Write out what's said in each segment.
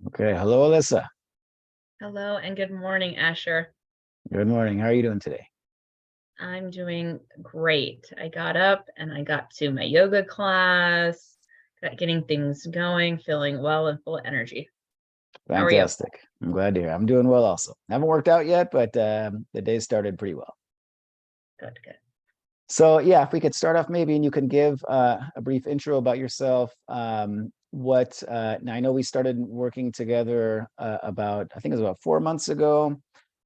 Okay. Hello, Alyssa. Hello and good morning, Asher. Good morning. How are you doing today? I'm doing great. I got up and I got to my yoga class, got getting things going, feeling well and full of energy. How are you? Fantastic. I'm glad to hear. I'm doing well also. Haven't worked out yet, but the day started pretty well. Good, good. So yeah, if we could start off maybe and you can give a brief intro about yourself. Now I know we started working together about, I think it was about 4 months ago,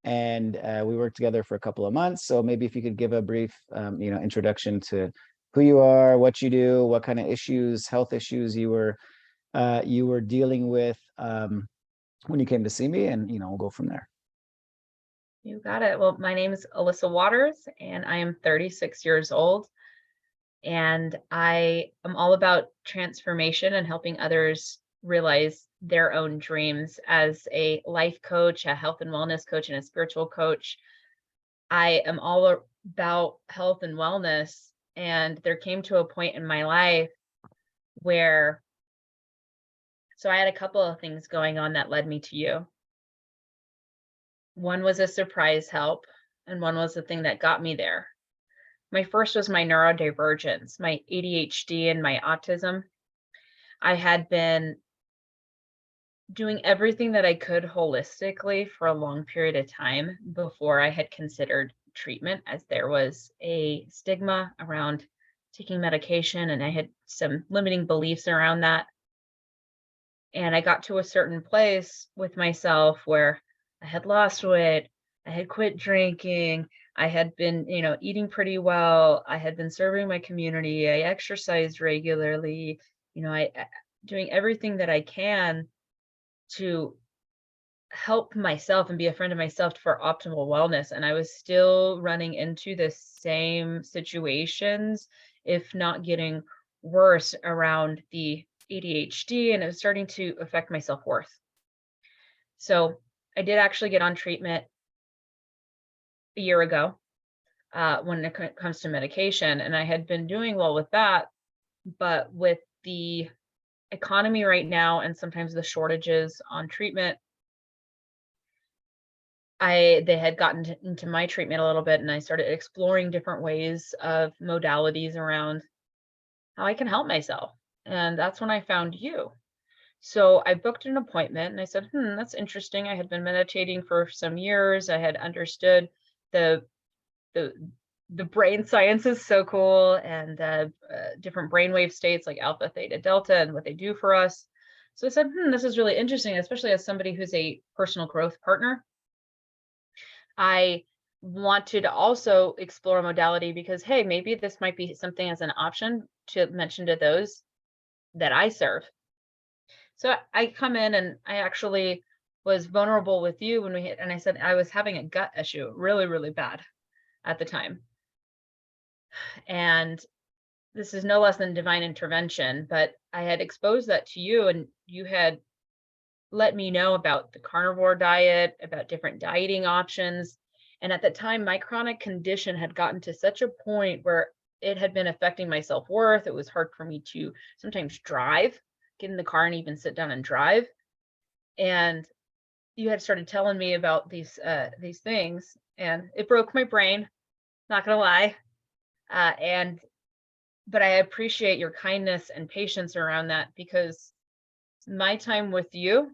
and we worked together for a couple of months. So maybe if you could give a brief, introduction to who you are, what you do, what kind of issues, health issues you were dealing with when you came to see me, and we'll go from there. You got it. Well, my name is Alyssa Waters and I am 36 years old. And I am all about transformation and helping others realize their own dreams as a life coach, a health and wellness coach, and a spiritual coach. I am all about health and wellness. And there came to a point in my life where, so I had a couple of things going on that led me to you. One was a surprise help, and one was the thing that got me there. My first was my neurodivergence, my ADHD and my autism. I had been doing everything that I could holistically for a long period of time before I had considered treatment, as there was a stigma around taking medication and I had some limiting beliefs around that. And I got to a certain place with myself where I had lost weight, I had quit drinking, I had been, eating pretty well, I had been serving my community, I exercised regularly, I doing everything that I can to help myself and be a friend of myself for optimal wellness. And I was still running into the same situations, if not getting worse, around the ADHD, and it was starting to affect my self-worth. So I did actually get on treatment a year ago when it comes to medication, and I had been doing well with that. But with the economy right now and sometimes the shortages on treatment, they had gotten into my treatment a little bit, and I started exploring different ways of modalities around how I can help myself. And that's when I found you. So I booked an appointment and I said, that's interesting. I had been meditating for some years. I had understood the the the brain science is so cool, and different brainwave states like alpha, theta, delta, and what they do for us. So I said, this is really interesting, especially as somebody who's a personal growth partner. I wanted to also explore modality because, hey, maybe this might be something as an option to mention to those that I serve. So I come in and I actually was vulnerable with you when and I said I was having a gut issue, really, really bad at the time. And this is no less than divine intervention, but I had exposed that to you, and you had let me know about the carnivore diet, about different dieting options. And at the time, my chronic condition had gotten to such a point where it had been affecting my self-worth. It was hard for me to sometimes drive, get in the car and even sit down and drive. And you had started telling me about these things, and it broke my brain, not gonna lie. But I appreciate your kindness and patience around that, because my time with you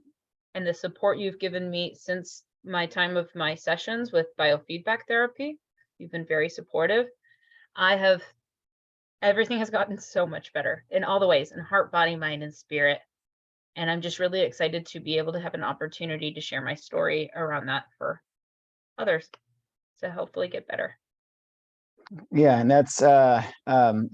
and the support you've given me since my time of my sessions with biofeedback therapy, you've been very supportive. Everything has gotten so much better in all the ways, in heart, body, mind, and spirit. And I'm just really excited to be able to have an opportunity to share my story around that for others to hopefully get better. Yeah, and that's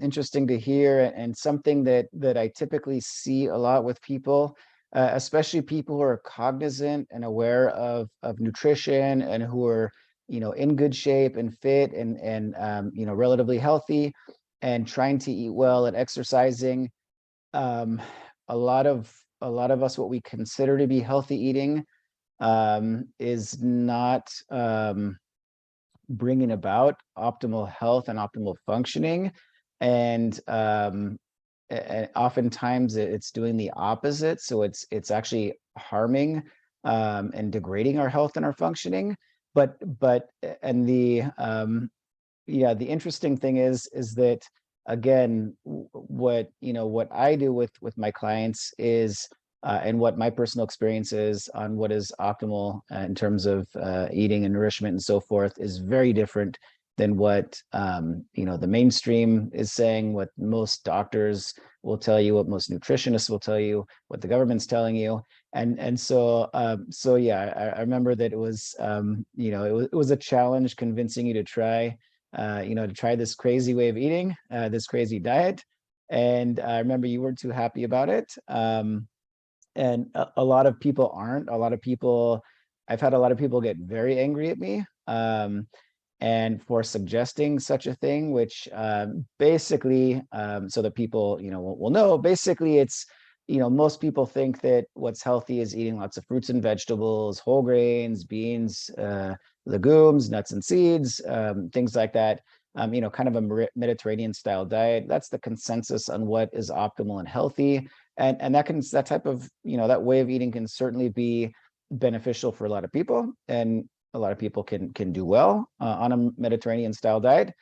interesting to hear, and something that I typically see a lot with people, especially people who are cognizant and aware of nutrition, and who are in good shape and fit, and relatively healthy, and trying to eat well and exercising. Um, a lot of us, what we consider to be healthy eating, is not bringing about optimal health and optimal functioning. And oftentimes it's doing the opposite. So it's actually harming and degrading our health and our functioning. But and the yeah, the interesting thing is that, again, what I do with my clients is and what my personal experience is on what is optimal in terms of eating and nourishment and so forth is very different than what the mainstream is saying, what most doctors will tell you, what most nutritionists will tell you, what the government's telling you. And so yeah, I remember that it was it was a challenge convincing you to try this crazy way of eating, this crazy diet. And I remember you weren't too happy about it. And a lot of people aren't. I've had a lot of people get very angry at me. And for suggesting such a thing, which basically, so that people, will know, basically it's, most people think that what's healthy is eating lots of fruits and vegetables, whole grains, beans, legumes, nuts and seeds, things like that. Kind of a Mediterranean style diet. That's the consensus on what is optimal and healthy. And that type of, that way of eating can certainly be beneficial for a lot of people. And a lot of people can do well on a Mediterranean style diet,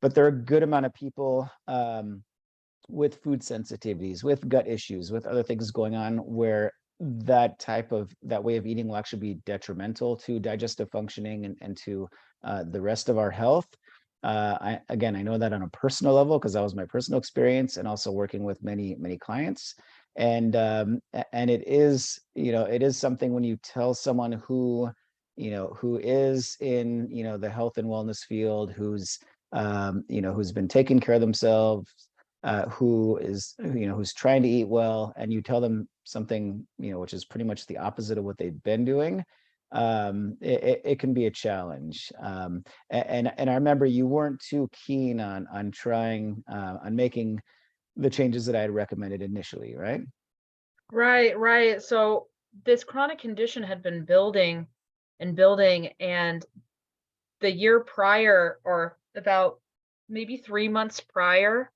but there are a good amount of people with food sensitivities, with gut issues, with other things going on, where that way of eating will actually be detrimental to digestive functioning and to the rest of our health. I know that on a personal level because that was my personal experience, and also working with many clients. And it is something when you tell someone who is in the health and wellness field, who's been taking care of themselves, who's trying to eat well, and you tell them something which is pretty much the opposite of what they've been doing, it can be a challenge. And I remember you weren't too keen on trying on making the changes that I had recommended initially, right? Right. So this chronic condition had been building and building, and the year prior, or about maybe 3 months prior,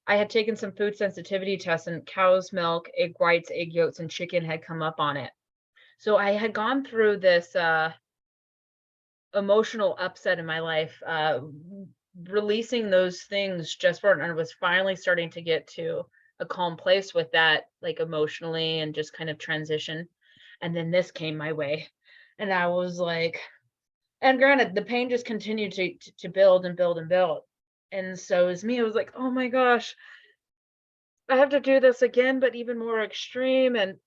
I had taken some food sensitivity tests, and cow's milk, egg whites, egg yolks, and chicken had come up on it. So I had gone through this emotional upset in my life, releasing those things just for, and I was finally starting to get to a calm place with that, like emotionally, and just kind of transition. And then this came my way, and I was like, and granted, the pain just continued to build and build and build. And so as me, I was like, oh my gosh, I have to do this again, but even more extreme. And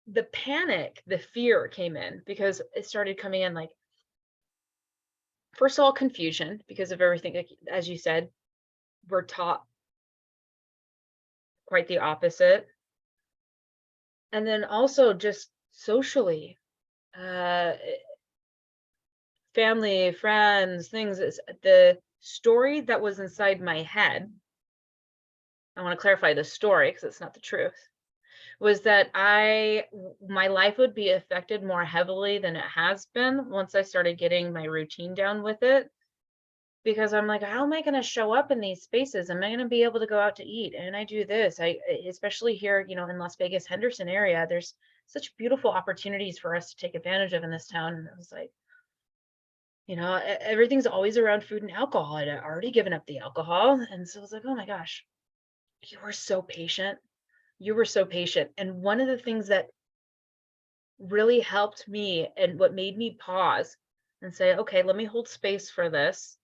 the panic, the fear came in because it started coming in, like, first of all, confusion because of everything. Like, as you said, we're taught quite the opposite. And then also just socially, uh, family, friends, things. Is the story that was inside my head. I want to clarify the story because it's not the truth. Was that my life would be affected more heavily than it has been once I started getting my routine down with it. Because I'm like, how am I going to show up in these spaces? Am I going to be able to go out to eat? And I do this. Especially here, in Las Vegas, Henderson area, there's such beautiful opportunities for us to take advantage of in this town. And I was like, everything's always around food and alcohol. I'd already given up the alcohol. And so I was like, oh my gosh, you were so patient. You were so patient. And one of the things that really helped me, and what made me pause and say, okay, let me hold space for this.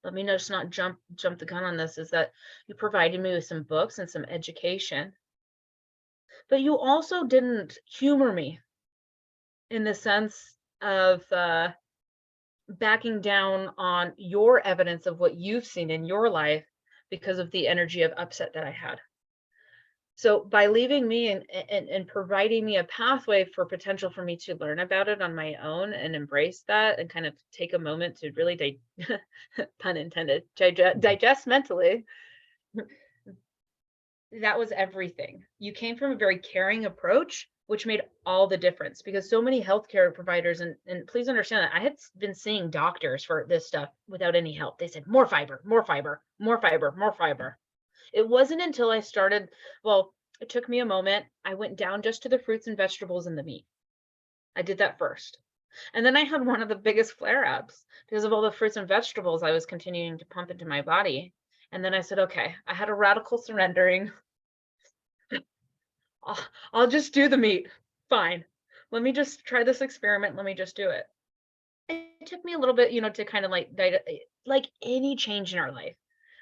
Let me just not jump the gun on this, is that you provided me with some books and some education. But you also didn't humor me in the sense of backing down on your evidence of what you've seen in your life because of the energy of upset that I had. So by leaving me and providing me a pathway for potential for me to learn about it on my own and embrace that and kind of take a moment to really, pun intended, digest mentally, that was everything. You came from a very caring approach, which made all the difference, because so many healthcare providers, and please understand that I had been seeing doctors for this stuff without any help. They said, more fiber, more fiber, more fiber, more fiber. It wasn't until I started, well, It took me a moment. I went down just to the fruits and vegetables and the meat. I did that first. And then I had one of the biggest flare-ups because of all the fruits and vegetables I was continuing to pump into my body. And then I said, okay, I had a radical surrendering. I'll just do the meat. Fine. Let me just try this experiment. Let me just do it. It took me a little bit, to kind of like any change in our life,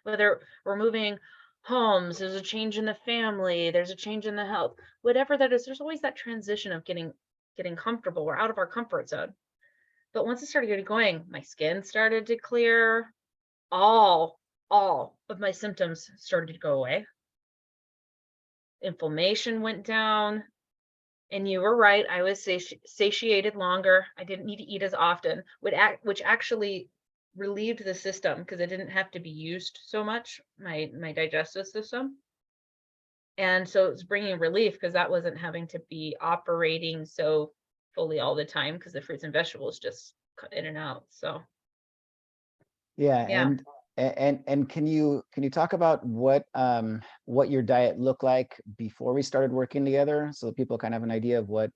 whether we're moving homes, there's a change in the family, there's a change in the health, whatever that is, there's always that transition of getting comfortable. We're out of our comfort zone. But once it started getting going, my skin started to clear. All of my symptoms started to go away. Inflammation went down. And you were right. I was satiated longer. I didn't need to eat as often, which actually relieved the system because it didn't have to be used so much, my digestive system. And so it's bringing relief because that wasn't having to be operating so fully all the time because the fruits and vegetables just cut in and out. So Yeah, yeah. and can you talk about what your diet looked like before we started working together, so that people kind of have an idea of what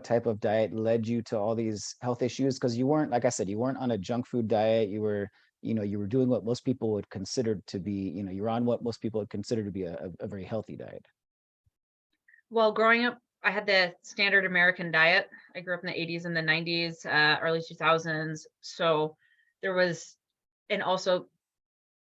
type of diet led you to all these health issues? Because you weren't, like I said, you weren't on a junk food diet. You were doing what most people would consider to be, you're on what most people would consider to be a very healthy diet. Well, growing up, I had the standard American diet. I grew up in the 80s and the 90s, early 2000s. So there was, and also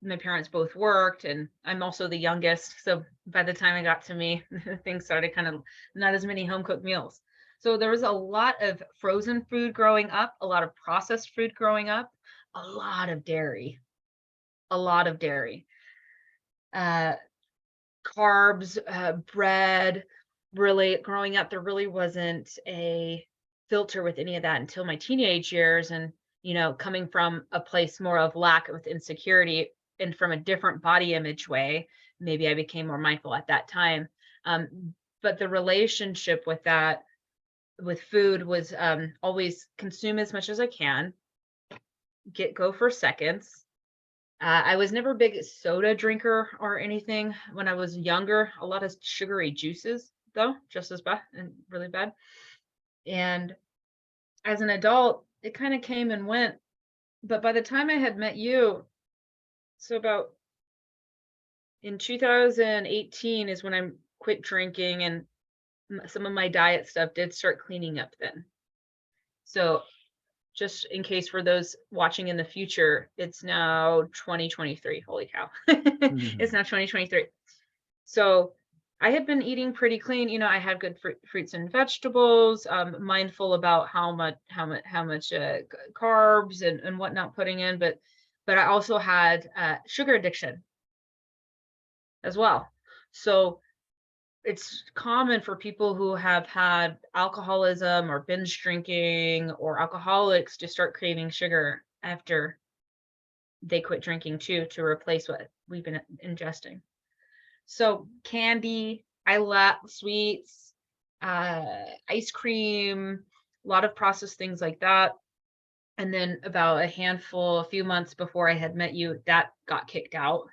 my parents both worked, and I'm also the youngest. So by the time it got to me, things started kind of not as many home cooked meals. So there was a lot of frozen food growing up, a lot of processed food growing up, a lot of dairy, a lot of dairy, uh, carbs, bread. Really, growing up, there really wasn't a filter with any of that until my teenage years. And, coming from a place more of lack with insecurity and from a different body image way, maybe I became more mindful at that time. But the relationship with that, with food, was always consume as much as I can, go for seconds. I was never a big soda drinker or anything when I was younger. A lot of sugary juices, though, just as bad and really bad. And as an adult, it kind of came and went. But by the time I had met you, so about in 2018 is when I quit drinking, and some of my diet stuff did start cleaning up then. So just in case for those watching in the future, it's now 2023. Holy cow. It's Mhm. now 2023. So I had been eating pretty clean. I had good fruits and vegetables, mindful about how much carbs and whatnot putting in, but I also had sugar addiction as well. So it's common for people who have had alcoholism or binge drinking or alcoholics to start craving sugar after they quit drinking too, to replace what we've been ingesting. So candy, I love sweets, ice cream, a lot of processed things like that. And then about a few months before I had met you, that got kicked out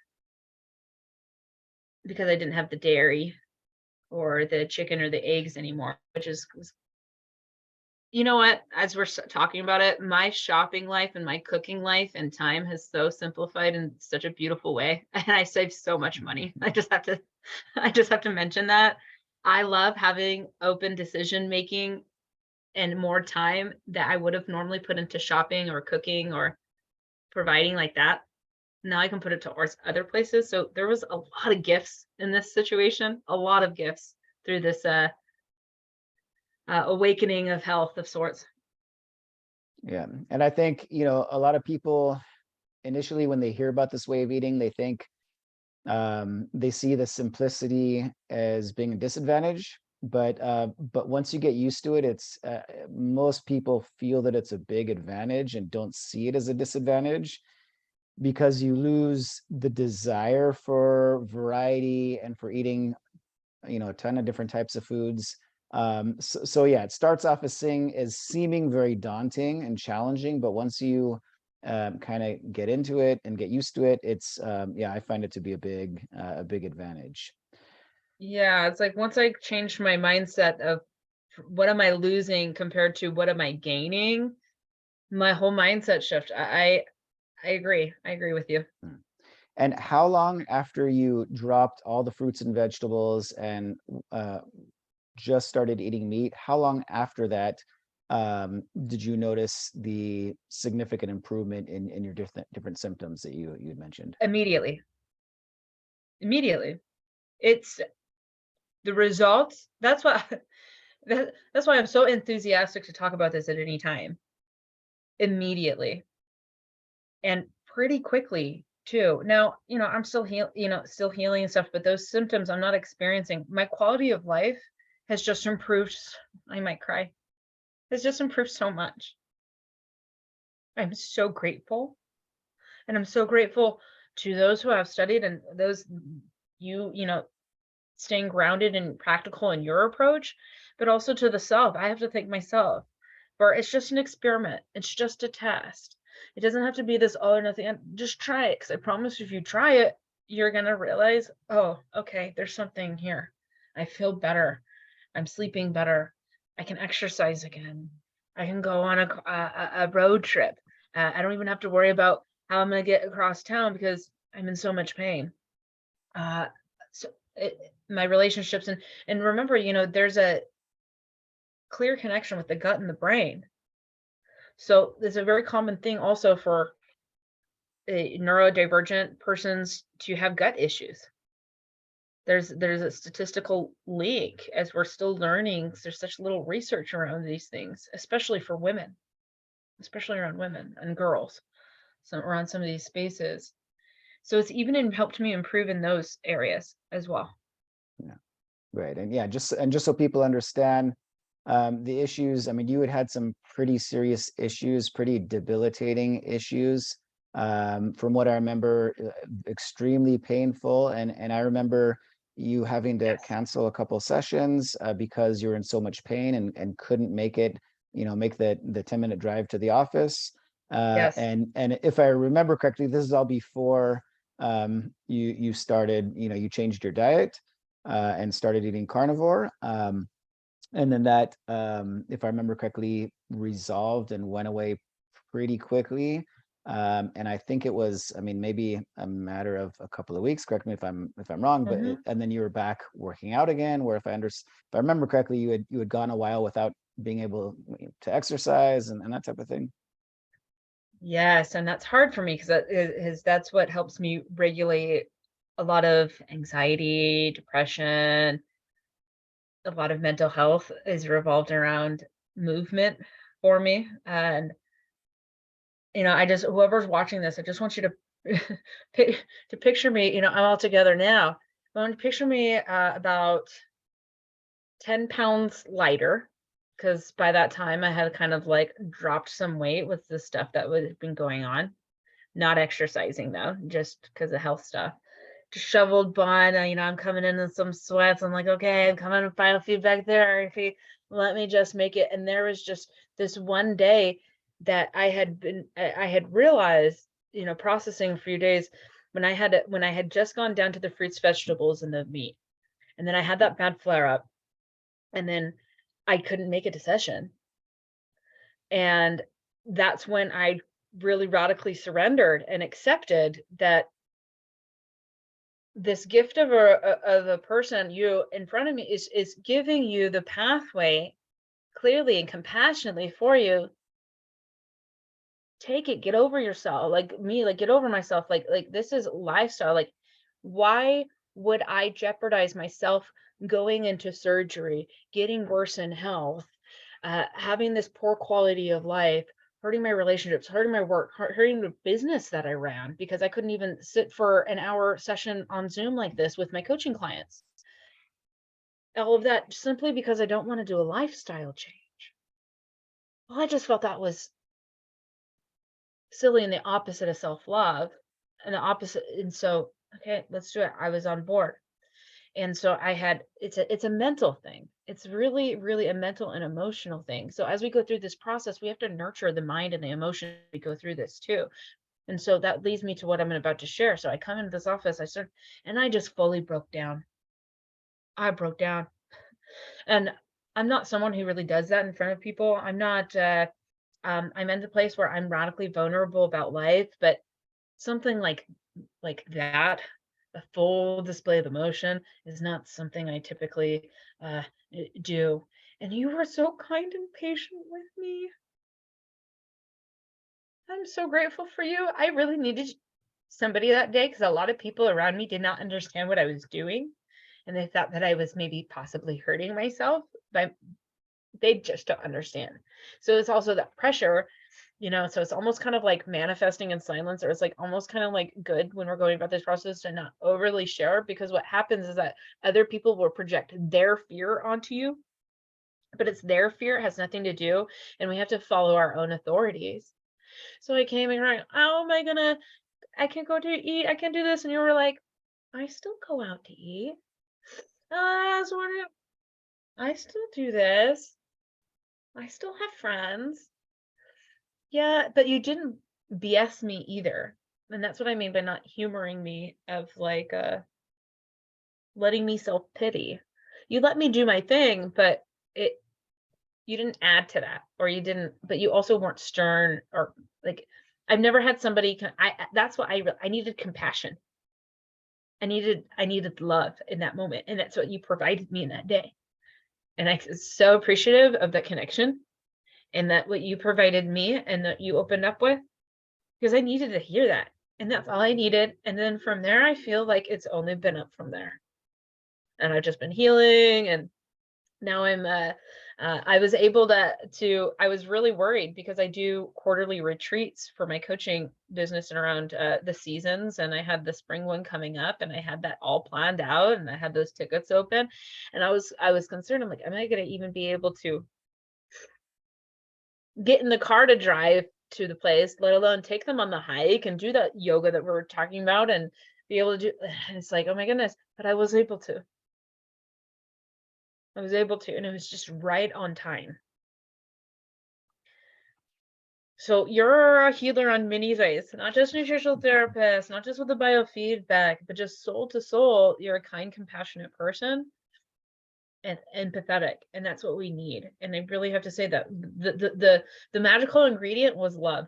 because I didn't have the dairy or the chicken or the eggs anymore, which is, you know what? As we're talking about it, my shopping life and my cooking life and time has so simplified in such a beautiful way, and I save so much money. I just have to mention that. I love having open decision making and more time that I would have normally put into shopping or cooking or providing like that. Now I can put it towards other places. So there was a lot of gifts in this situation, a lot of gifts through this awakening of health of sorts. Yeah, and I think, a lot of people initially when they hear about this way of eating, they think they see the simplicity as being a disadvantage, but once you get used to it, it's most people feel that it's a big advantage and don't see it as a disadvantage, because you lose the desire for variety and for eating, a ton of different types of foods. So yeah, it starts off as seeming very daunting and challenging, but once you kind of get into it and get used to it, it's yeah, I find it to be a big advantage. Yeah, it's like once I changed my mindset of what am I losing compared to what am I gaining, my whole mindset shift. I agree. I agree with you. Mm. And how long after you dropped all the fruits and vegetables and uh, just started eating meat, how long after that did you notice the significant improvement in your different symptoms that you had mentioned? Immediately. Immediately. It's the results. That's why that's why I'm so enthusiastic to talk about this at any time. Immediately. And pretty quickly too. Now, I'm still still healing and stuff, but those symptoms I'm not experiencing. My quality of life has just improved. I might cry. Has just improved so much. I'm so grateful. And I'm so grateful to those who have studied and those staying grounded and practical in your approach, but also to the self. I have to thank myself for it's just an experiment. It's just a test. It doesn't have to be this all or nothing. Just try it. Cause I promise if you try it, you're going to realize, oh, okay, there's something here. I feel better. I'm sleeping better. I can exercise again. I can go on a road trip. I don't even have to worry about how I'm going to get across town because I'm in so much pain. Uh, so my relationships and remember, there's a clear connection with the gut and the brain. So there's a very common thing also for neurodivergent persons to have gut issues. There's a statistical link as we're still learning. 'Cause there's such little research around these things, especially for women, especially around women and girls, so around some of these spaces. So it's even helped me improve in those areas as well. Yeah. Right. And yeah, just so people understand the issues, I mean, you had some pretty serious issues, pretty debilitating issues. From what I remember, extremely painful. And I remember you having to Yes. cancel a couple sessions because you were in so much pain and couldn't make it, make the 10-minute drive to the office. Yes. And if I remember correctly, this is all before you started, you changed your diet and started eating carnivore. And then that, if I remember correctly, resolved and went away pretty quickly. And I think it was, I mean, maybe a matter of a couple of weeks. Correct me if I'm wrong, but Hmm. and then you were back working out again. Where if I remember correctly, you had gone a while without being able to exercise and that type of thing. Yes, and that's hard for me because that's what helps me regulate a lot of anxiety, depression, a lot of mental health is revolved around movement for me. And I just whoever's watching this, I just want you to to picture me. I'm all together now. I want you to picture me about 10 pounds lighter because by that time I had kind of like dropped some weight with the stuff that had been going on. Not exercising though, just because of health stuff. Disheveled bun, I'm coming in some sweats. I'm like, okay, I'm coming to biofeedback therapy. Let me just make it. And there was just this one day that I had realized, processing a few days when I had just gone down to the fruits, vegetables, and the meat, and then I had that bad flare up, and then I couldn't make it to session, and that's when I really radically surrendered and accepted that this gift of a person you in front of me is giving you the pathway clearly and compassionately for you. Take it, get over yourself, like me, like get over myself, like this is lifestyle. Like, why would I jeopardize myself going into surgery, getting worse in health, having this poor quality of life, hurting my relationships, hurting my work, hurting the business that I ran because I couldn't even sit for an hour session on Zoom like this with my coaching clients. All of that simply because I don't want to do a lifestyle change. Well, I just felt that was silly and the opposite of self-love and the opposite. And so, okay, let's do it. I was on board. And so it's a mental thing. It's really, really a mental and emotional thing. So as we go through this process, we have to nurture the mind and the emotion as we go through this too. And so that leads me to what I'm about to share. So I come into this office, and I just fully broke down. I broke down. And I'm not someone who really does that in front of people. I'm not, I'm in the place where I'm radically vulnerable about life, but something like that, a full display of emotion is not something I typically do. And you were so kind and patient with me. I'm so grateful for you. I really needed somebody that day because a lot of people around me did not understand what I was doing. And they thought that I was maybe possibly hurting myself, but they just don't understand. So it's also that pressure, so it's almost kind of like manifesting in silence, or it's like almost kind of like good when we're going about this process to not overly share, because what happens is that other people will project their fear onto you, but it's their fear, it has nothing to do, and we have to follow our own authorities. So I came in right, how am I gonna, I can't go to eat, I can't do this, and you were like, I still go out to eat. I was wondering, I still do this. I still have friends. Yeah, but you didn't BS me either. And that's what I mean by not humoring me, of like letting me self-pity. You let me do my thing, but it you didn't add to that, or you didn't, but you also weren't stern, or like, I've never had somebody that's what I needed compassion. I needed love in that moment, and that's what you provided me in that day. And I was so appreciative of that connection, and that what you provided me and that you opened up with, because I needed to hear that. And that's all I needed. And then from there, I feel like it's only been up from there. And I've just been healing. And now I was able I was really worried because I do quarterly retreats for my coaching business and around the seasons. And I had the spring one coming up, and I had that all planned out, and I had those tickets open. And I was concerned. I'm like, am I going to even be able to get in the car to drive to the place, let alone take them on the hike and do that yoga that we're talking about and be able to do. And it's like, oh my goodness, but I was able to. I was able to, and it was just right on time. So you're a healer on many ways, not just nutritional therapist, not just with the biofeedback, but just soul to soul. You're a kind, compassionate person and empathetic, and that's what we need. And I really have to say that the magical ingredient was love.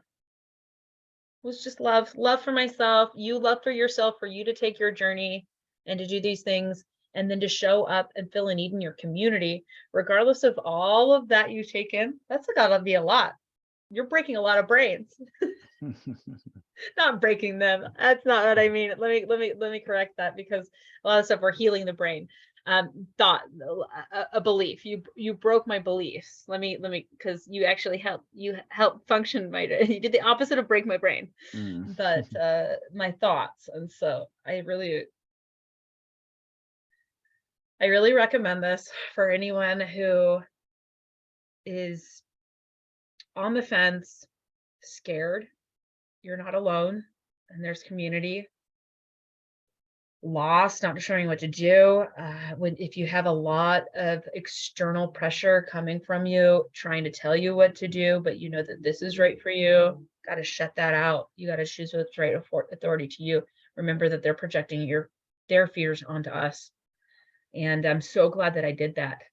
Was just love for myself, you love for yourself, for you to take your journey and to do these things, and then to show up and fill a need in your community, regardless of all of that you take in. That's gotta be a lot. You're breaking a lot of brains. Not breaking them. That's not what I mean. Let me correct that, because a lot of stuff we're healing the brain. Thought, a belief. You broke my beliefs. Let me, because you help function my, you did the opposite of break my brain, Mm. but my thoughts. And so I really recommend this for anyone who is on the fence, scared. You're not alone, and there's community. Lost, not sure what to do. If you have a lot of external pressure coming from you, trying to tell you what to do, but you know that this is right for you, got to shut that out. You got to choose what's right authority to you. Remember that they're projecting their fears onto us. And I'm so glad that I did that.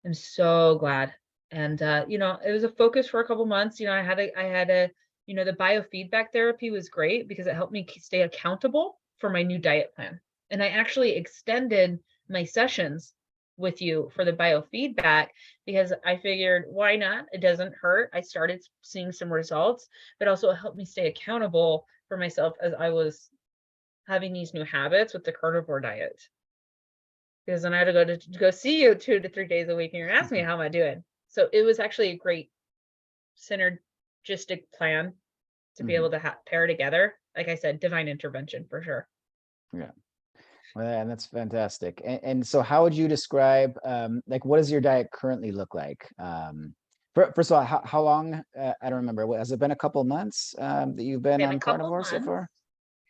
I'm so glad. And it was a focus for a couple months. I had a the biofeedback therapy was great because it helped me stay accountable for my new diet plan. And I actually extended my sessions with you for the biofeedback because I figured, why not? It doesn't hurt. I started seeing some results, but also it helped me stay accountable for myself as I was having these new habits with the carnivore diet. Because then I had to go see you 2 to 3 days a week, and you're asking me how am I doing. So it was actually a great synergistic plan to be Mhm. able to pair together. Like I said, divine intervention for sure. Yeah. Well, and that's fantastic. And so how would you describe, like, what does your diet currently look like? First of all, how long, I don't remember, has it been a couple months that you've been Been a on couple carnivore so months, far?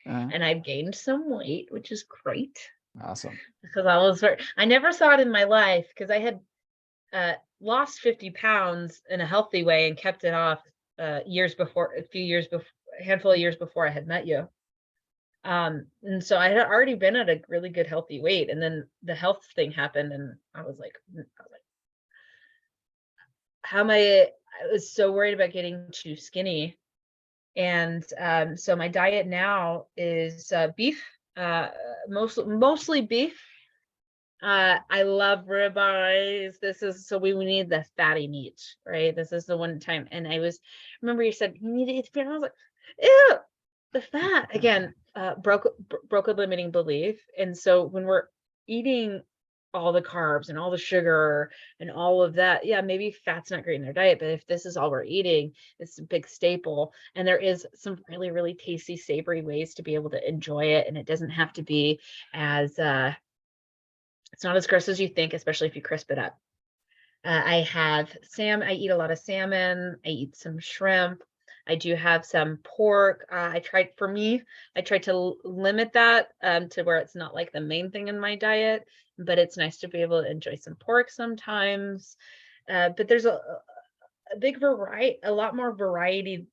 Uh, and I've gained some weight, which is great awesome. because I never saw it in my life because I had lost 50 pounds in a healthy way and kept it off a few years before, a handful of years before I had met you. And so I had already been at a really good healthy weight, and then the health thing happened, and I was like, how am I was so worried about getting too skinny. And so my diet now is beef, uh, mostly beef. I love ribeyes. This is so we need the fatty meat, right? This is the one time. And remember you said you need to eat the fat. I was like, ew, the fat again. Broke a limiting belief. And so when we're eating all the carbs and all the sugar and all of that, yeah, maybe fat's not great in their diet, but if this is all we're eating, it's a big staple. And there is some really, really tasty, savory ways to be able to enjoy it. And it doesn't have to be as it's not as gross as you think, especially if you crisp it up. I eat a lot of salmon. I eat some shrimp. I do have some pork. I tried to limit that to where it's not like the main thing in my diet, but it's nice to be able to enjoy some pork sometimes. But there's a big variety, a lot more variety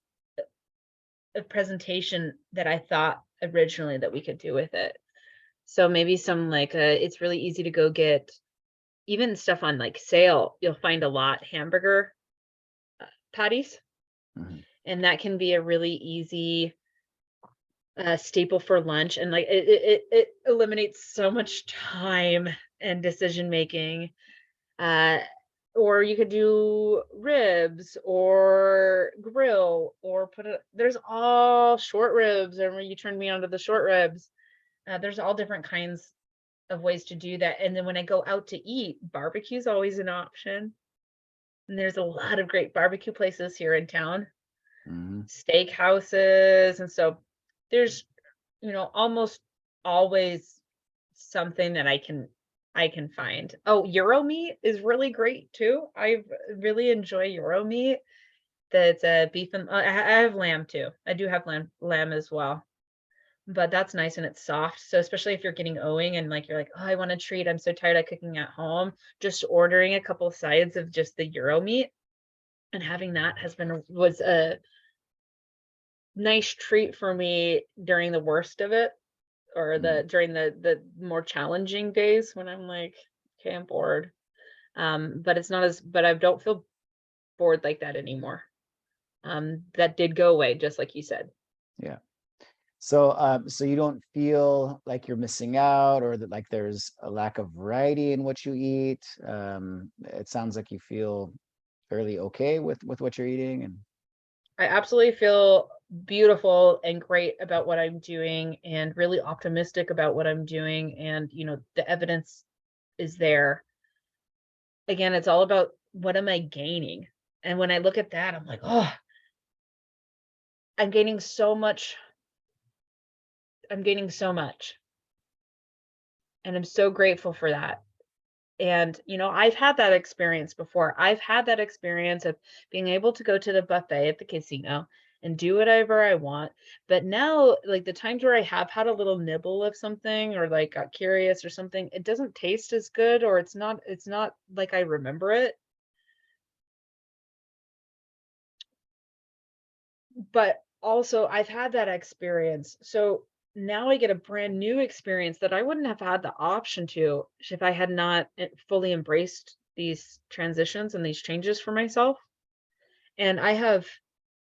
of presentation that I thought originally that we could do with it. So maybe it's really easy to go get even stuff on like sale. You'll find a lot hamburger patties, Mhm. and that can be a really easy staple for lunch. And like it eliminates so much time and decision making. Uh, or you could do ribs or grill or there's all short ribs. I remember you turned me on to the short ribs. There's all different kinds of ways to do that. And then when I go out to eat, barbecue is always an option. And there's a lot of great barbecue places here in town, Mhm. steak houses. And so there's, almost always something that I can find. Oh, Euro meat is really great too. I really enjoy Euro meat. That's beef and I have lamb too. I do have lamb as well. But that's nice and it's soft. So especially if you're getting owing and like you're like, "Oh, I want a treat. I'm so tired of cooking at home." Just ordering a couple of sides of just the Euro meat and having that was a nice treat for me during the worst of it, or Mhm. during the more challenging days when I'm like, "Okay, I'm bored." But it's not as but I don't feel bored like that anymore. That did go away, just like you said. Yeah. So you don't feel like you're missing out or that like there's a lack of variety in what you eat. It sounds like you feel fairly okay with what you're eating and I absolutely feel beautiful and great about what I'm doing and really optimistic about what I'm doing. And, the evidence is there. Again, it's all about what am I gaining? And when I look at that, I'm like, oh, I'm gaining so much. I'm gaining so much. And I'm so grateful for that. And, I've had that experience before. I've had that experience of being able to go to the buffet at the casino and do whatever I want. But now, like the times where I have had a little nibble of something or like got curious or something, it doesn't taste as good or it's not like I remember it. But also I've had that experience. So now I get a brand new experience that I wouldn't have had the option to if I had not fully embraced these transitions and these changes for myself. And I have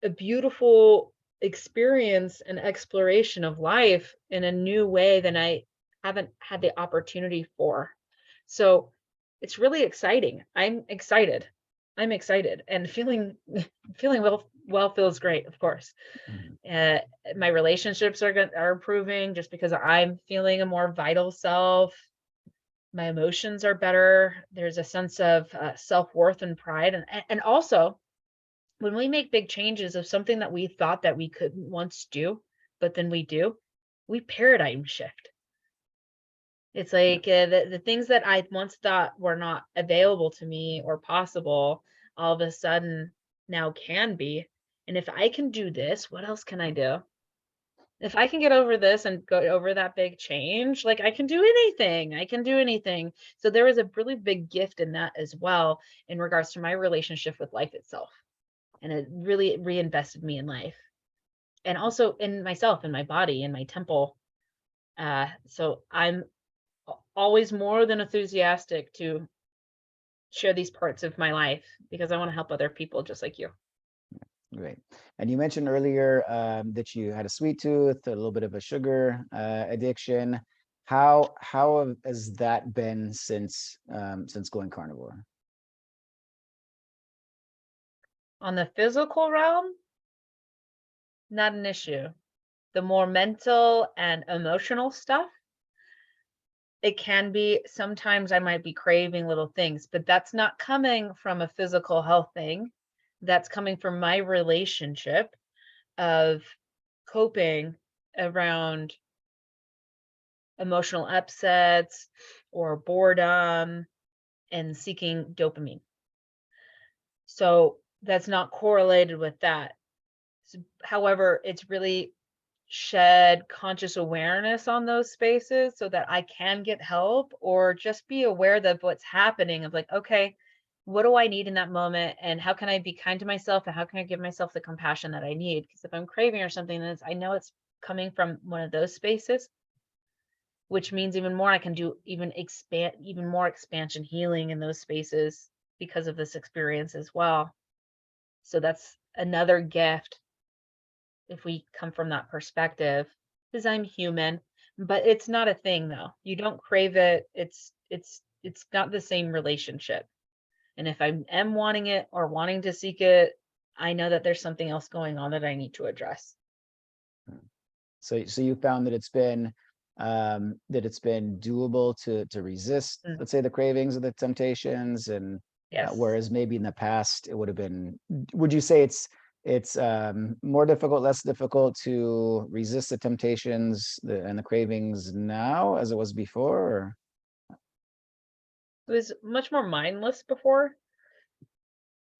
a beautiful experience and exploration of life in a new way than I haven't had the opportunity for. So it's really exciting. I'm excited. I'm excited and feeling feeling well feels great, of course. Mhm. Uh, my relationships are improving just because I'm feeling a more vital self. My emotions are better. There's a sense of self-worth and pride, and also when we make big changes of something that we thought that we couldn't once do, but then we do, we paradigm shift. It's Yeah. like the things that I once thought were not available to me or possible, all of a sudden now can be. And if I can do this, what else can I do? If I can get over this and go over that big change, like I can do anything. I can do anything. So there was a really big gift in that as well in regards to my relationship with life itself. And it really reinvested me in life and also in myself, in my body, in my temple. So I'm always more than enthusiastic to share these parts of my life because I want to help other people just like you. Great. And you mentioned earlier that you had a sweet tooth, a little bit of a sugar addiction. How has that been since going carnivore? On the physical realm, not an issue. The more mental and emotional stuff, it can be. Sometimes I might be craving little things, but that's not coming from a physical health thing. That's coming from my relationship of coping around emotional upsets or boredom and seeking dopamine. So that's not correlated with that. However, it's really shed conscious awareness on those spaces so that I can get help or just be aware of what's happening of like, okay, what do I need in that moment? And how can I be kind to myself? And how can I give myself the compassion that I need? Because if I'm craving or something, then I know it's coming from one of those spaces, which means even more I can do even more expansion healing in those spaces because of this experience as well. So that's another gift if we come from that perspective, because I'm human, but it's not a thing though. You don't crave it. It's not the same relationship. And if I am wanting it or wanting to seek it, I know that there's something else going on that I need to address. So you found that it's been doable to resist, Mm, let's say, the cravings or the temptations, and yes. whereas maybe in the past it would have been, would you say it's more difficult, less difficult to resist the temptations and the cravings now as it was before? Or? It was much more mindless before.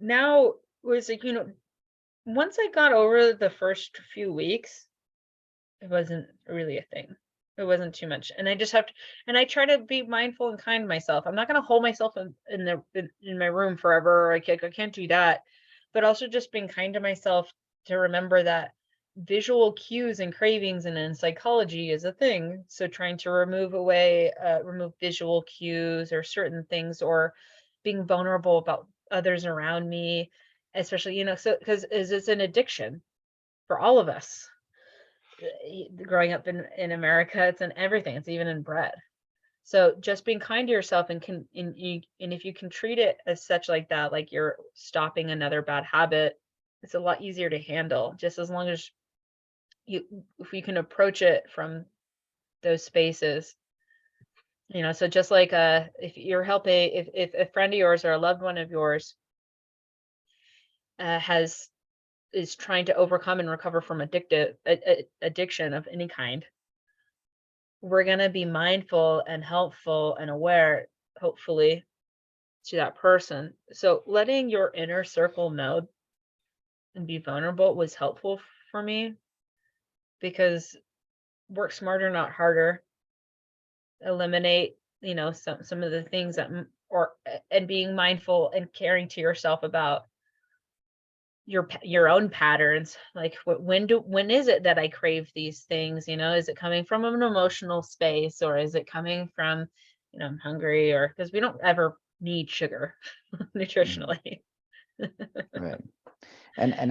Now it was like, once I got over the first few weeks, it wasn't really a thing. It wasn't too much, and I just have to and I try to be mindful and kind to myself. I'm not gonna hold myself in my room forever, I can't do that, but also just being kind to myself to remember that visual cues and cravings and in psychology is a thing, so trying to remove visual cues or certain things or being vulnerable about others around me, especially, so 'cause it's an addiction for all of us growing up in America, it's in everything. It's even in bread. So just being kind to yourself and if you can treat it as such like that, like you're stopping another bad habit, it's a lot easier to handle. Just as long as you if you can approach it from those spaces. So just like if you're helping if a friend of yours or a loved one of yours has is trying to overcome and recover from addiction of any kind, we're going to be mindful and helpful and aware, hopefully, to that person. So letting your inner circle know and be vulnerable was helpful for me because work smarter, not harder. Eliminate, some of the things and being mindful and caring to yourself about your own patterns. Like when is it that I crave these things? Is it coming from an emotional space or is it coming from, I'm hungry, or because we don't ever need sugar Mhm. nutritionally. Right. And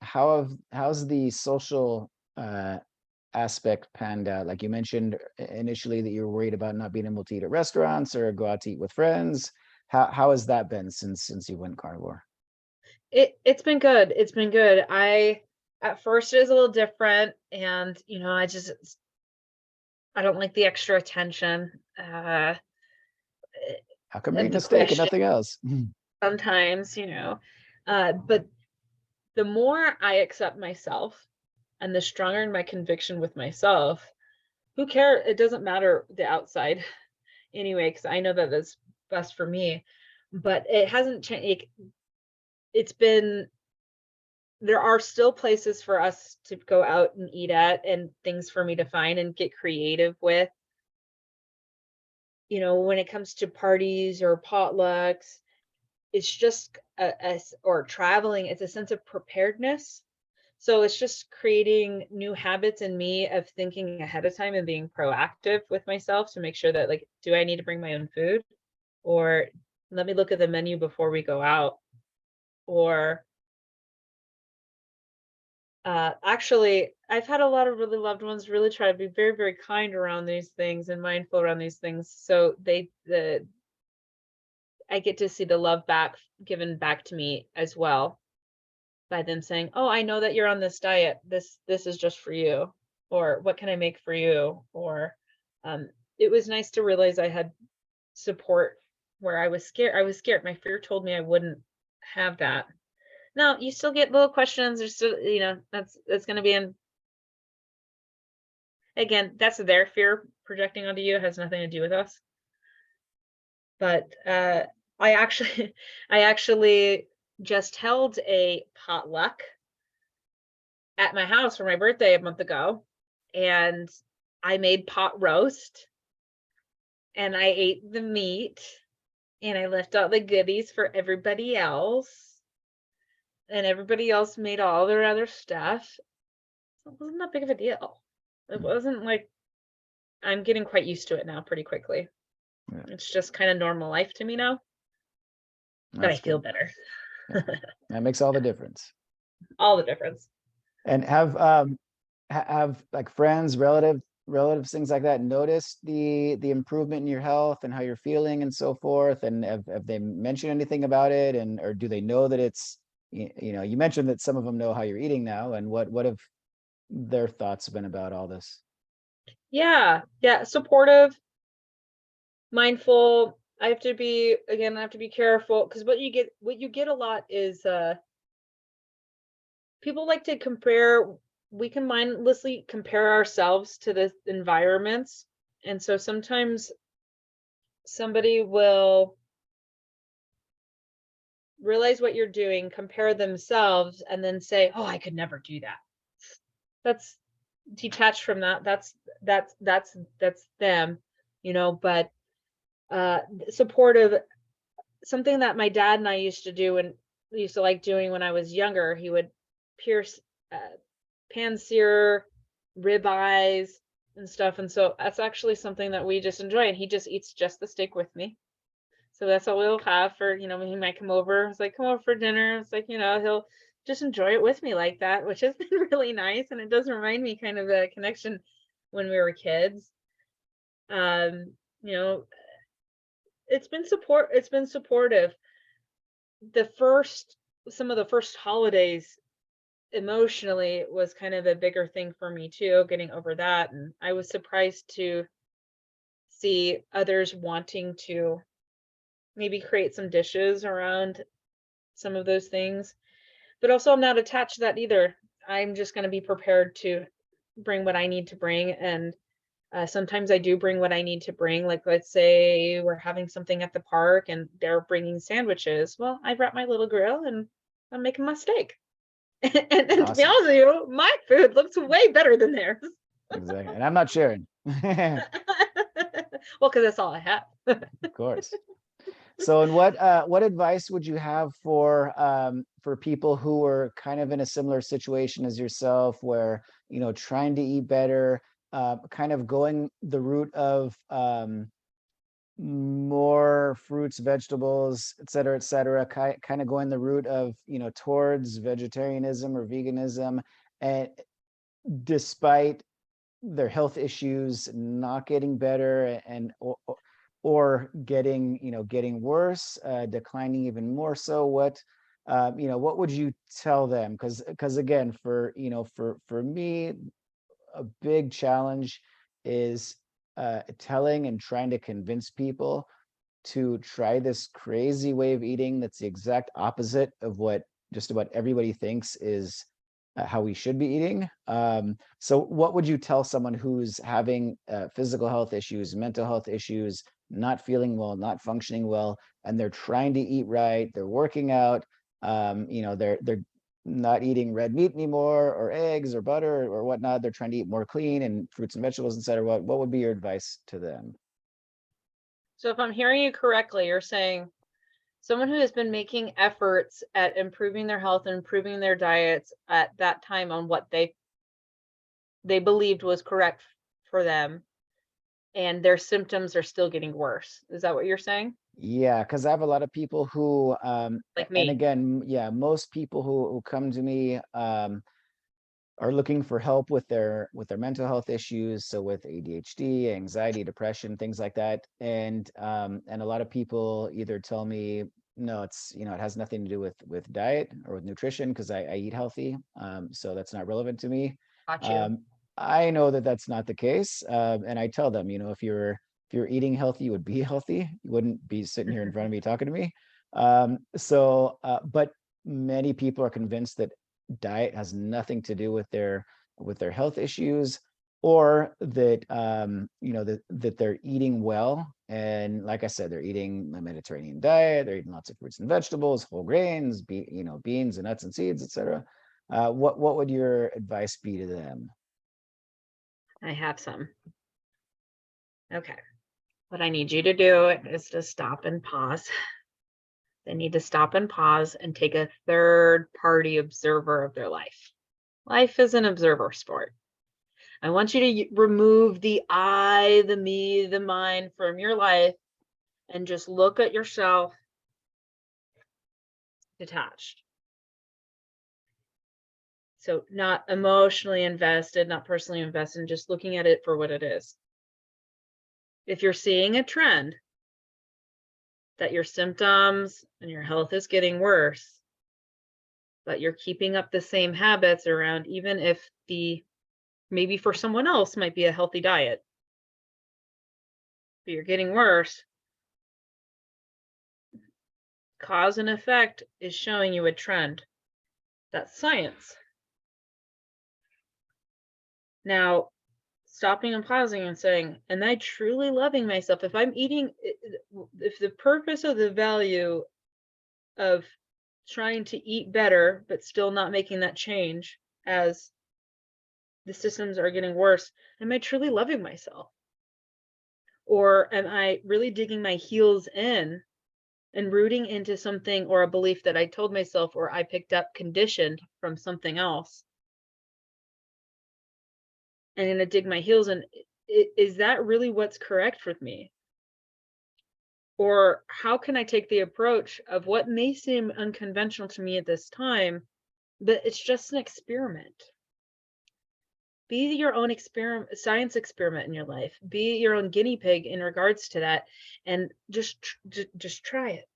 how's the social aspect panned out? Like you mentioned initially that you were worried about not being able to eat at restaurants or go out to eat with friends. How has that been since you went carnivore? It's been good. It's been good. I At first it was a little different, and I don't like the extra attention. How come you're And eating the a steak and question nothing else? sometimes, but the more I accept myself and the stronger my conviction with myself, who cares? It doesn't matter the outside anyway, because I know that that's best for me. But it hasn't changed. It's been There are still places for us to go out and eat at and things for me to find and get creative with. When it comes to parties or potlucks, it's just or traveling, it's a sense of preparedness. So it's just creating new habits in me of thinking ahead of time and being proactive with myself to make sure that, like, do I need to bring my own food? Or let me look at the menu before we go out. Or actually, I've had a lot of really loved ones really try to be very, very kind around these things and mindful around these things. So I get to see the love back given back to me as well by them saying, "Oh, I know that you're on this diet. This is just for you," or "What can I make for you?" Or it was nice to realize I had support where I was scared. I was scared. My fear told me I wouldn't have that. Now, you still get little questions. There's still, that's going to be in. Again, that's their fear projecting onto you. It has nothing to do with us. But I actually, I actually just held a potluck at my house for my birthday a month ago, and I made pot roast, and I ate the meat, and I left out the goodies for everybody else, and everybody else made all their other stuff. So it wasn't that big of a deal. It wasn't like, I'm getting quite used to it now pretty quickly. Yeah, It's just kind of normal life to me now, but I that's feel good. better. Yeah, that makes all the difference. All the difference. And have like friends, relatives, things like that noticed the improvement in your health and how you're feeling and so forth? And have they mentioned anything about it? And or do they know that it's, you mentioned that some of them know how you're eating now, and what have their thoughts been about all this? Yeah, yeah, supportive, mindful. I have to be, again, I have to be careful because what you get a lot is people like to compare. We can mindlessly compare ourselves to the environments. And so sometimes somebody will realize what you're doing, compare themselves, and then say, "Oh, I could never do that." That's detached from that. That's them, but supportive. Something that my dad and I used to do, and we used to like doing when I was younger, he would pierce uh, pan-sear ribeyes and stuff. And so that's actually something that we just enjoy. And he just eats just the steak with me. So that's what we'll have for, when he might come over. It's like, come over for dinner. It's like, he'll just enjoy it with me like that, which has been really nice. And it does remind me kind of a connection when we were kids. Um, you know, it's been supportive. Some of the first holidays emotionally was kind of a bigger thing for me too, getting over that. And I was surprised to see others wanting to maybe create some dishes around some of those things. But also, I'm not attached to that either. I'm just going to be prepared to bring what I need to bring. And sometimes I do bring what I need to bring. Like, let's say we're having something at the park and they're bringing sandwiches. Well, I brought my little grill and I'm making my steak. And to be Awesome. honest with you, my food looks way better than theirs. Exactly. And I'm not sharing. Of Well, because that's all I have. course. So, and what advice would you have for people who are kind of in a similar situation as yourself, where trying to eat better, kind of going the route of more fruits, vegetables, et cetera, kind of going the route of towards vegetarianism or veganism, and despite their health issues not getting better, and or getting getting worse, declining even more so, what would you tell them? Because again, for me, a big challenge is telling and trying to convince people to try this crazy way of eating that's the exact opposite of what just about everybody thinks is how we should be eating. So what would you tell someone who's having physical health issues, mental health issues, not feeling well, not functioning well, and they're trying to eat right, they're working out, they're not eating red meat anymore, or eggs or butter or whatnot, they're trying to eat more clean and fruits and vegetables, etc. What would be your advice to them? So if I'm hearing you correctly, you're saying Someone who has been making efforts at improving their health and improving their diets at that time on what they believed was correct for them, and their symptoms are still getting worse. Is that what you're saying? Yeah, because I have a lot of people who, Like and me. again, yeah, most people who come to me, are looking for help with their mental health issues, so with ADHD, anxiety, depression, things like that. And a lot of people either tell me, no, it's, it has nothing to do with diet or with nutrition because I eat healthy, so that's not relevant to me. Got you. um, I know that that's not the case, and I tell them, if you're eating healthy, you would be healthy, you wouldn't be sitting here in front of me talking to me. But many people are convinced that diet has nothing to do with their health issues, or that that they're eating well. And like I said, they're eating a Mediterranean diet, they're eating lots of fruits and vegetables, whole grains, beans and nuts and seeds, etc. What would your advice be to them? I have some. Okay. What I need you to do is to stop and pause. They need to stop and pause and take a third party observer of their life. Life is an observer sport. I want you to remove the I, the me, the mine from your life and just look at yourself detached. So, not emotionally invested, not personally invested, just looking at it for what it is. If you're seeing a trend that your symptoms and your health is getting worse, but you're keeping up the same habits around, even if maybe for someone else might be a healthy diet, but you're getting worse, cause and effect is showing you a trend. That's science. Now, stopping and pausing and saying, am I truly loving myself? If I'm eating, if the purpose of the value of trying to eat better, but still not making that change as the systems are getting worse, am I truly loving myself? Or am I really digging my heels in and rooting into something or a belief that I told myself or I picked up conditioned from something else? And I'm gonna dig my heels in. Is that really what's correct with me? Or how can I take the approach of what may seem unconventional to me at this time, but it's just an experiment? Be your own experiment, science experiment in your life. Be your own guinea pig in regards to that, and just try it.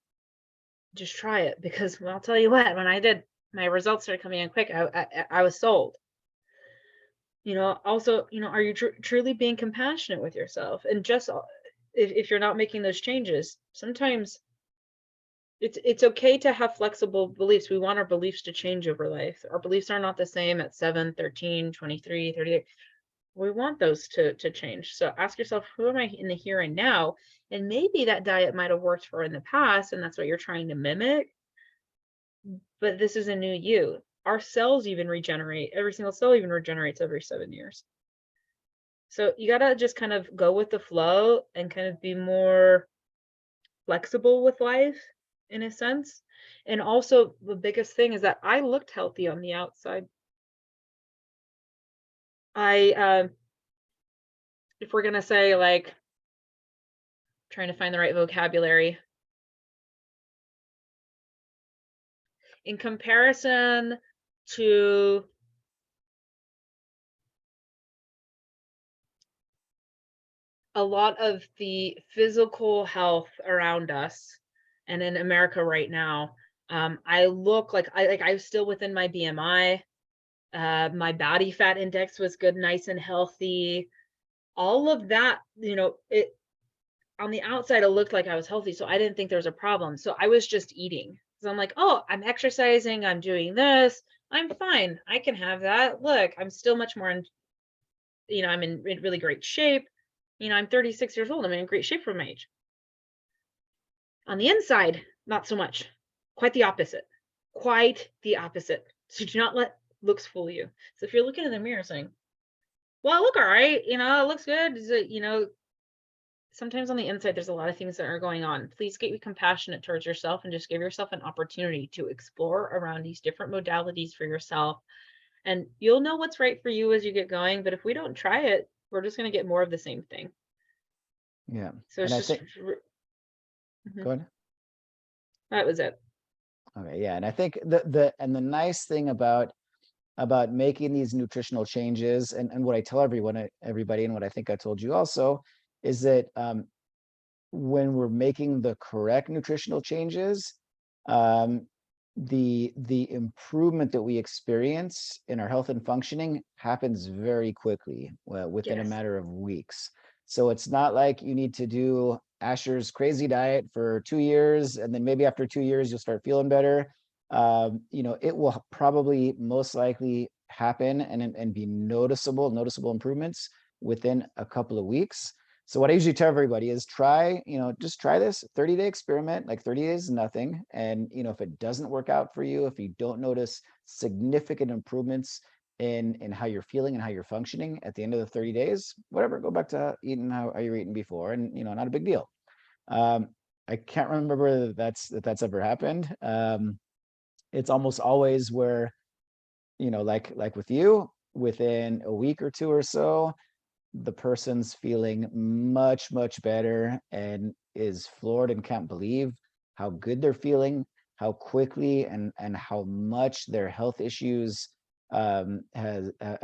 Just try it, because well, I'll tell you what. When I did, my results started coming in quick. I was sold. Also, are you truly being compassionate with yourself? And just if you're not making those changes, sometimes it's okay to have flexible beliefs. We want our beliefs to change over life. Our beliefs are not the same at 7, 13, 23, 38. We want those to change. So ask yourself, who am I in the here and now? And maybe that diet might have worked for in the past, and that's what you're trying to mimic. But this is a new you. Our cells even regenerate. Every single cell even regenerates every 7 years. So you got to just kind of go with the flow and kind of be more flexible with life in a sense. And also, the biggest thing is that I looked healthy on the outside. If we're going to say, like, trying to find the right vocabulary, in comparison to a lot of the physical health around us and in America right now, I look like I was still within my BMI. My body fat index was good, nice and healthy. All of that, it on the outside, it looked like I was healthy, so I didn't think there was a problem. So I was just eating. So I'm like, oh, I'm exercising, I'm doing this, I'm fine. I can have that. Look, I'm still much more I'm in really great shape. I'm 36 years old. I'm in great shape for my age. On the inside, not so much. Quite the opposite. Quite the opposite. So do not let looks fool you. So if you're looking in the mirror saying, well, I look all right, it looks good. Is it, sometimes on the inside, there's a lot of things that are going on. Please get compassionate towards yourself and just give yourself an opportunity to explore around these different modalities for yourself. And you'll know what's right for you as you get going. But if we don't try it, we're just going to get more of the same thing. Yeah. So And it's I just, think, mhm, go ahead. that was it. Okay, yeah. And I think the nice thing about making these nutritional changes, and what I tell everybody, and what I think I told you also, is that when we're making the correct nutritional changes, um, the improvement that we experience in our health and functioning happens very quickly, within a Yes. matter of weeks. So it's not like you need to do Asher's crazy diet for 2 years, and then maybe after 2 years you'll start feeling better. It will probably most likely happen and be noticeable improvements within a couple of weeks. So what I usually tell everybody is just try this 30-day experiment. Like 30 days is nothing. And, if it doesn't work out for you, if you don't notice significant improvements in how you're feeling and how you're functioning at the end of the 30 days, whatever, go back to eating how you were eating before, and, not a big deal. Um, I can't remember whether that's ever happened. It's almost always where, like with you, within a week or two or so, the person's feeling much, much better and is floored and can't believe how good they're feeling, how quickly and how much their health issues have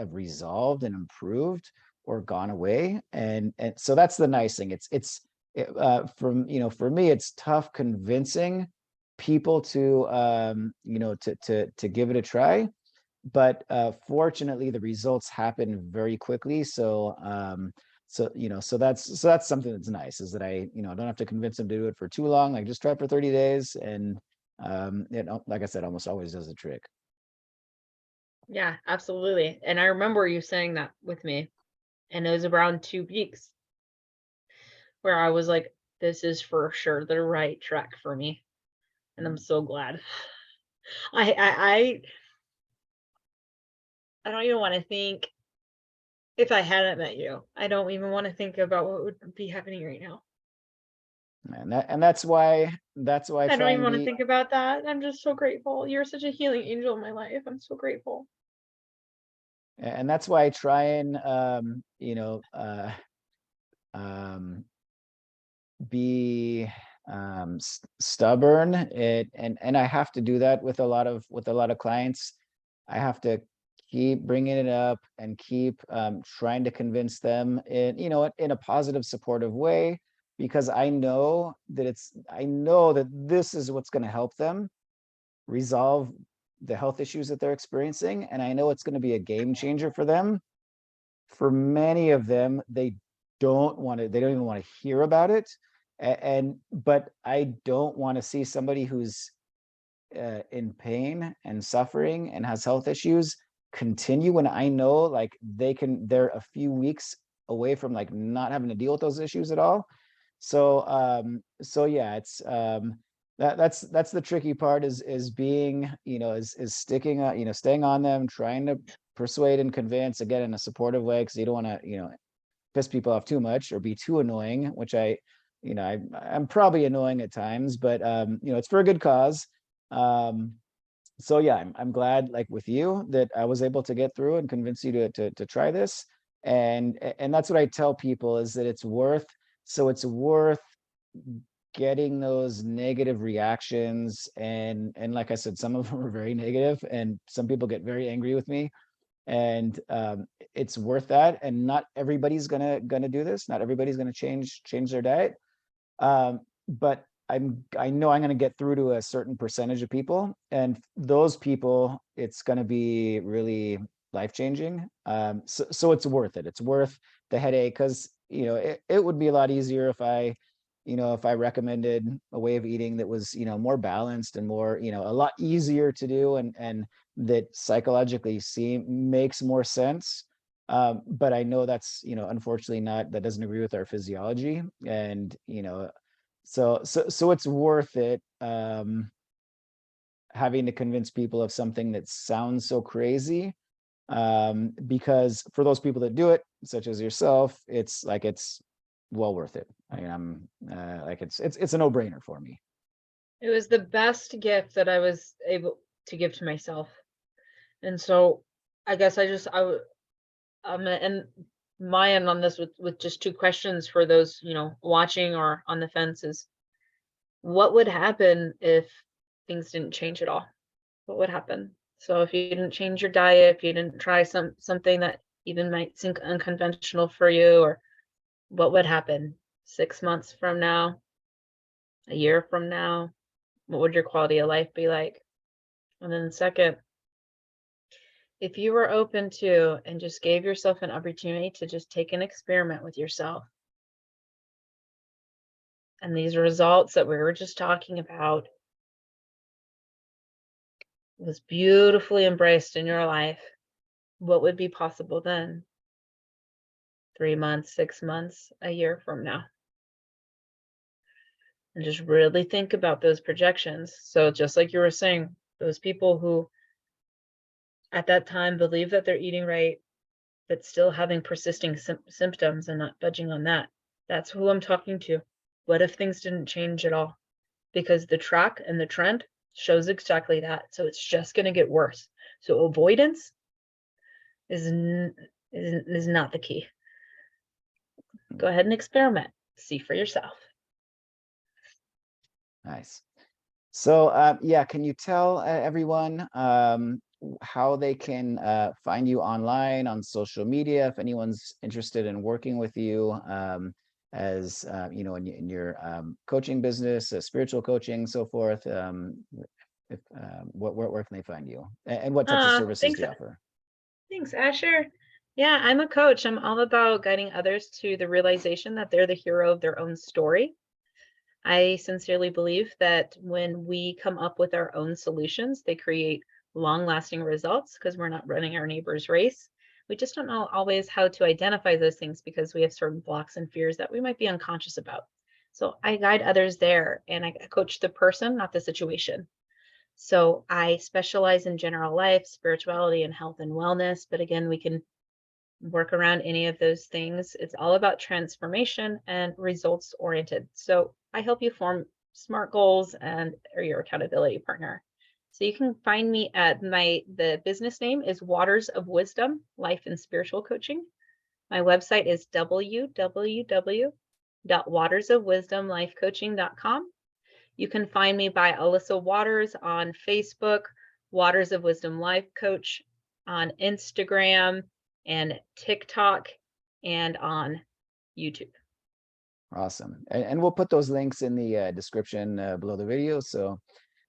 resolved and improved or gone away. And so that's the nice thing. For me, it's tough convincing people to give it a try, but fortunately the results happen very quickly. So that's something that's nice, is that I don't have to convince them to do it for too long. Like, just try it for 30 days, and like I said, almost always does the trick. Yeah, absolutely. And I remember you saying that with me. And it was around 2 weeks where I was like, this is for sure the right track for me. And I'm so glad. I I I, I don't even want to think if I hadn't met you. I don't even want to think about what would be happening right now. And that's why I I don't try even and want to be think about that. I'm just so grateful. You're such a healing angel in my life. I'm so grateful. and that's why I try and um be stubborn. And I have to do that with a lot of clients. I have to keep bringing it up and keep trying to convince them in a positive, supportive way, because I know that this is what's going to help them resolve the health issues that they're experiencing, and I know it's going to be a game changer for them. For many of them, they don't even want to hear about it. But I don't want to see somebody who's in pain and suffering and has health issues continue, when I know, like, they're a few weeks away from, like, not having to deal with those issues at all. So yeah, that's the tricky part, is being, is sticking staying on them, trying to persuade and convince, again, in a supportive way, because you don't want to piss people off too much or be too annoying, which I'm probably annoying at times, but it's for a good cause. um so yeah, I'm glad, like with you, that I was able to get through and convince you to try this. And that's what I tell people, is that it's worth getting those negative reactions. And like I said, some of them are very negative, and some people get very angry with me. And it's worth that. And not everybody's gonna do this. Not everybody's gonna change their diet. But I know I'm going to get through to a certain percentage of people, and those people, it's going to be really life changing. So it's worth it. It's worth the headache, because it would be a lot easier if I recommended a way of eating that was more balanced and more a lot easier to do, and that psychologically makes more sense. But I know that's unfortunately that doesn't agree with our physiology. And so it's worth it, having to convince people of something that sounds so crazy, because for those people that do it, such as yourself, it's like well worth it. I mean, I'm like it's a no-brainer for me. It was the best gift that I was able to give to myself. And so I guess I'm gonna end my end on this with just two questions for those, watching or on the fence is what would happen if things didn't change at all? What would happen? So if you didn't change your diet, if you didn't try something that even might seem unconventional for you, or what would happen 6 months from now, a year from now? What would your quality of life be like? And then second, if you were open to and just gave yourself an opportunity to just take an experiment with yourself, and these results that we were just talking about was beautifully embraced in your life, what would be possible then? 3 months, 6 months, a year from now? And just really think about those projections. So just like you were saying, those people who at that time believe that they're eating right, but still having persisting symptoms and not budging on that. That's who I'm talking to. What if things didn't change at all? Because the track and the trend shows exactly that. So it's just going to get worse. So avoidance is not the key. Go ahead and experiment. See for yourself. Nice. So yeah, can you tell everyone how they can find you online on social media if anyone's interested in working with you as in your coaching business, spiritual coaching, so forth? If where can they find you, and what types of services Thanks. do you offer? Thanks, Asher. Yeah, I'm a coach. I'm all about guiding others to the realization that they're the hero of their own story. I sincerely believe that when we come up with our own solutions, they create long-lasting results because we're not running our neighbor's race. We just don't know always how to identify those things because we have certain blocks and fears that we might be unconscious about. So I guide others there and I coach the person, not the situation. So I specialize in general life, spirituality, and health and wellness. But again, we can work around any of those things. It's all about transformation and results oriented. So I help you form smart goals and are your accountability partner. So you can find me at the business name is Waters of Wisdom, Life and Spiritual Coaching. My website is www.watersofwisdomlifecoaching.com. You can find me by Alyssa Waters on Facebook, Waters of Wisdom Life Coach on Instagram and TikTok and on YouTube. Awesome. And we'll put those links in the description below the video. So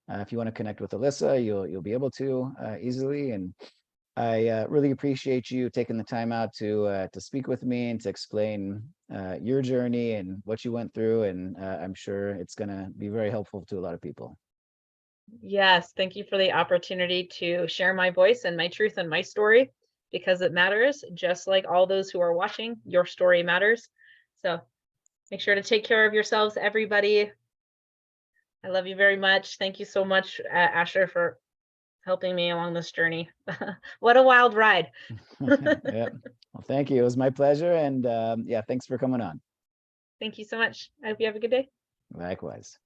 if you want to connect with Alyssa, you'll be able to easily. And I really appreciate you taking the time out to speak with me and to explain your journey and what you went through. And I'm sure it's going to be very helpful to a lot of people. Yes, thank you for the opportunity to share my voice and my truth and my story because it matters. Just like all those who are watching, your story matters. So make sure to take care of yourselves, everybody. I love you very much. Thank you so much, Asher, for helping me along this journey. What a wild ride. Yeah. Well, thank you. It was my pleasure. And yeah, thanks for coming on. Thank you so much. I hope you have a good day. Likewise.